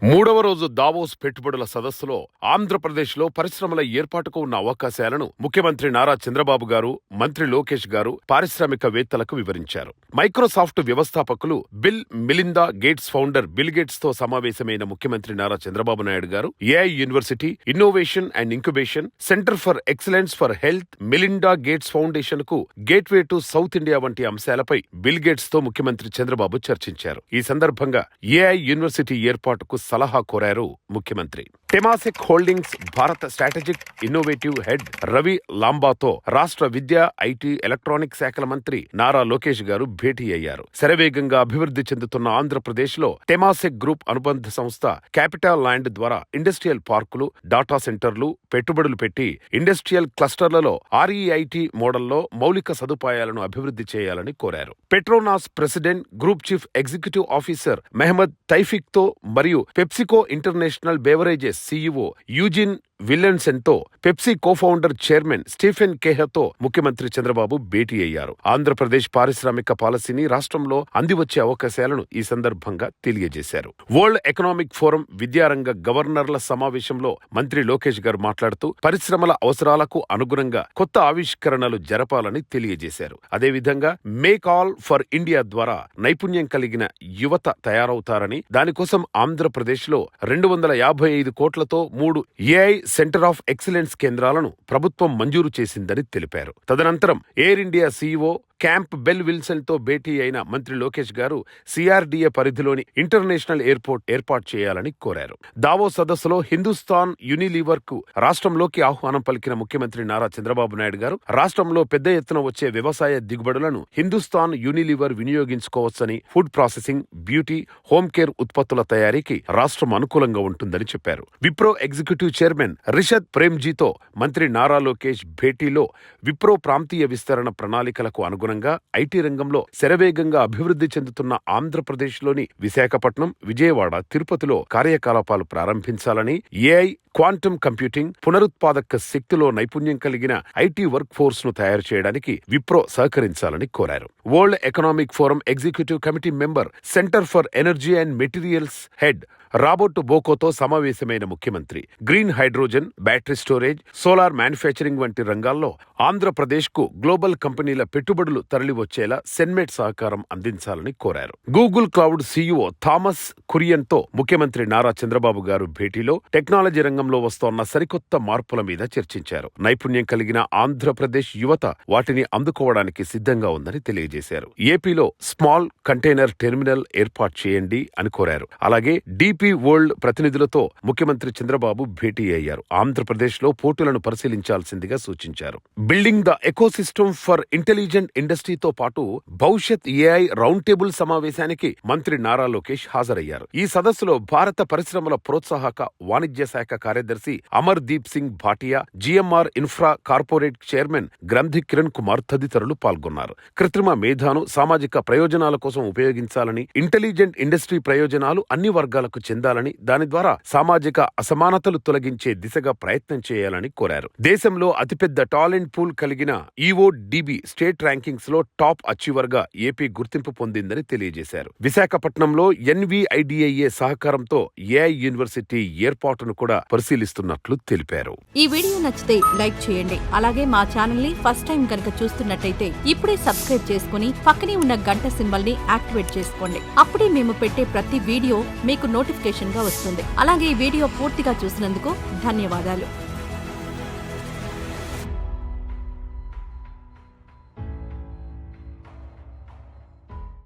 మూడవ రోజు దావోస్ పెట్టుబడుల సదస్సులో ఆంధ్రప్రదేశ్లో పరిశ్రమల ఏర్పాటుకు ఉన్న అవకాశాలను ముఖ్యమంత్రి నారా చంద్రబాబు గారు, మంత్రి లోకేష్ గారు పారిశ్రామికవేత్తలకు వివరించారు. మైక్రోసాఫ్ట్ వ్యవస్థాపకులు bill Melinda gates founder bill gates తో సమావేశమైన ముఖ్యమంత్రి నారా చంద్రబాబు నాయుడు గారు AI university, innovation and incubation, centre for excellence for health, Melinda gates foundation కు గేట్వే టు సౌత్ ఇండియా వంటి అంశాలపై బిల్ గేట్స్ తో ముఖ్యమంత్రి చంద్రబాబు చర్చించారు. ఈ సందర్భంగా ఏఐ యూనివర్సిటీ ఏర్పాటుకు సలహా కోరారు ముఖ్యమంత్రి. టెమాసెక్ హోల్డింగ్స్ భారత స్ట్రాటజిక్ ఇన్నోవేటివ్ హెడ్ రవి లాంబాతో రాష్ట్ర విద్యా, ఐటీ, ఎలక్ట్రానిక్ శాఖల మంత్రి నారా లోకేష్ గారు భేటీ అయ్యారు. శరవేగంగా అభివృద్ధి చెందుతున్న ఆంధ్రప్రదేశ్ లో టెమాసెక్ గ్రూప్ అనుబంధ సంస్థ క్యాపిటల్ ల్యాండ్ ద్వారా ఇండస్ట్రియల్ పార్కులు, డాటా సెంటర్లు పెట్టుబడులు పెట్టి ఇండస్ట్రియల్ క్లస్టర్లలో ఆర్ఈఐటి మోడల్లో మౌలిక సదుపాయాలను అభివృద్ధి చేయాలని కోరారు. Petronas president, group chief executive officer Mohamed Taufik తో మరియు PepsiCo International Beverages CEO Eugene Willemsen తో, పెప్సీ కోఫౌండర్ చైర్మన్ స్టీఫెన్ కేహతో ముఖ్యమంత్రి చంద్రబాబు భేటీ అయ్యారు. ఆంధ్రప్రదేశ్ పారిశ్రామిక పాలసీని రాష్ట్రంలో అందివచ్చే అవకాశాలను ఈ సందర్భంగా తెలియజేశారు. వరల్డ్ ఎకనామిక్ ఫోరం విద్యారంగ గవర్నర్ల సమావేశంలో మంత్రి లోకేష్ గారు మాట్లాడుతూ పరిశ్రమల అవసరాలకు అనుగుణంగా కొత్త ఆవిష్కరణలు జరపాలని తెలియజేశారు. అదేవిధంగా మేక్ ఆల్ ఫర్ ఇండియా ద్వారా నైపుణ్యం కలిగిన యువత తయారవుతారని, దానికోసం ఆంధ్రప్రదేశ్ లో 255 కోట్లతో 3 ఏఐ సెంటర్ ఆఫ్ ఎక్సలెన్స్ కేంద్రాలను ప్రభుత్వం మంజూరు చేసిందని తెలిపారు. తదనంతరం air India CEO camp bell Wilson తో భేటీ అయిన మంత్రి లోకేష్ గారు CRDA పరిధిలోని ఇంటర్నేషనల్ ఎయిర్పోర్ట్ ఏర్పాటు చేయాలని కోరారు. దావో సదస్సులో హిందుస్థాన్ యూనిలీవర్ కు రాష్ట్రంలోకి ఆహ్వానం పలికిన ముఖ్యమంత్రి నారా చంద్రబాబు నాయుడు గారు రాష్ట్రంలో పెద్ద ఎత్తున వచ్చే వ్యవసాయ దిగుబడులను హిందుస్థాన్ యూనిలీవర్ వినియోగించుకోవచ్చని, food processing, beauty, home care ఉత్పత్తుల తయారీకి రాష్ట్రం అనుకూలంగా ఉంటుందని చెప్పారు. విప్రో ఎగ్జిక్యూటివ్ చైర్మన్ రిషద్ ప్రేమ్జీతో మంత్రి నారా లోకేష్ భేటీలో విప్రో ప్రాంతీయ విస్తరణ ప్రణాళికలకు అనుగుణంగా ఐటీ రంగంలో శరవేగంగా అభివృద్ధి చెందుతున్న ఆంధ్రప్రదేశ్లోని విశాఖపట్నం, విజయవాడ, తిరుపతిలో కార్యకలాపాలు ప్రారంభించాలని, ఏఐ, క్వాంటమ్ కంప్యూటింగ్, పునరుత్పాదక శక్తిలో నైపుణ్యం కలిగిన ఐటీ వర్క్ ఫోర్స్ ను తయారు చేయడానికి విప్రో సహకరించాలని కోరారు. World economic forum executive committee member, centre for energy and materials head Robert బోకోతో సమావేశమైన ముఖ్యమంత్రి green hydrogen, battery storage, solar manufacturing వంటి రంగాల్లో ఆంధ్రప్రదేశ్ కు గ్లోబల్ కంపెనీల పెట్టుబడులు తరలివచ్చేలా సెన్మెట్ సహకారం అందించాలని కోరారు. Google cloud CEO Thomas Kurian తో ముఖ్యమంత్రి నారా చంద్రబాబు గారు భేటీలో టెక్నాలజీ రంగంలో వస్తోన్న సరికొత్త మార్పుల మీద చర్చించారు. నైపుణ్యం కలిగిన ఆంధ్రప్రదేశ్ యువత వాటిని అందుకోవడానికి సిద్ధంగా ఉందని తెలియజేశారు. ఏపీలో స్మాల్ కంటైనర్ టెర్మినల్ ఏర్పాటు చేయండి అని కోరారు. అలాగే DP వరల్డ్ ప్రతినిధులతో ముఖ్యమంత్రి చంద్రబాబు భేటీ అయ్యారు. ఆంధ్రప్రదేశ్ లో పోర్టులను పరిశీలించాల్సిందిగా సూచించారు. Building the ecosystem for intelligent ఇండస్ట్రీతో పాటు భవిష్యత్ ఏఐ రౌండ్ టేబుల్ సమావేశానికి మంత్రి నారా లోకేష్ హాజరయ్యారు. ఈ సదస్సులో భారత పరిశ్రమల ప్రోత్సాహక వాణిజ్య శాఖ కార్యదర్శి Amar Deep Singh Bhatia, GMR infra corporate chairman గ్రంథి కిరణ్ కుమార్ తదితరులు పాల్గొన్నారు. కృత్రిమ మేధాను సామాజిక ప్రయోజనాల కోసం ఉపయోగించాలని, ఇంటెలిజెంట్ ఇండస్ట్రీ ప్రయోజనాలు అన్ని వర్గాలకు చెందాలని, దాని ద్వారా సామాజిక అసమానతలు తొలగించే దిశగా ప్రయత్నం చేయాలని కోరారు. దేశంలో అతిపెద్ద టాలెంట్ పూల్ కలిగిన EODB స్టేట్ ర్యాంకింగ్స్ లో టాప్ అచీవర్ గా ఏపీ గుర్తింపు పొందిందని తెలియజేశారు. విశాఖపట్నంలో NVIDIA సహకారంతో ఏఐ యూనివర్సిటీ ఏర్పాటును కూడా పరిశీలిస్తున్నట్లు తెలిపారు. ఈ వీడియో నచ్చితే లైక్ చేయండి. అలాగే మా ఛానల్ ని ఫస్ట్ టైం కనుక చూస్తున్నట్టయితే ఇప్పుడే సబ్స్క్రైబ్ చేసుకుని పక్కనే ఉన్న గంట సింబల్ ని యాక్టివేట్ చేసుకోండి. అప్పుడే మేము పెట్టే ప్రతి వీడియో మీకు నోటిఫికేషన్ గా వస్తుంది. అలాగే ఈ వీడియో పూర్తిగా చూసినందుకు ధన్యవాదాలు.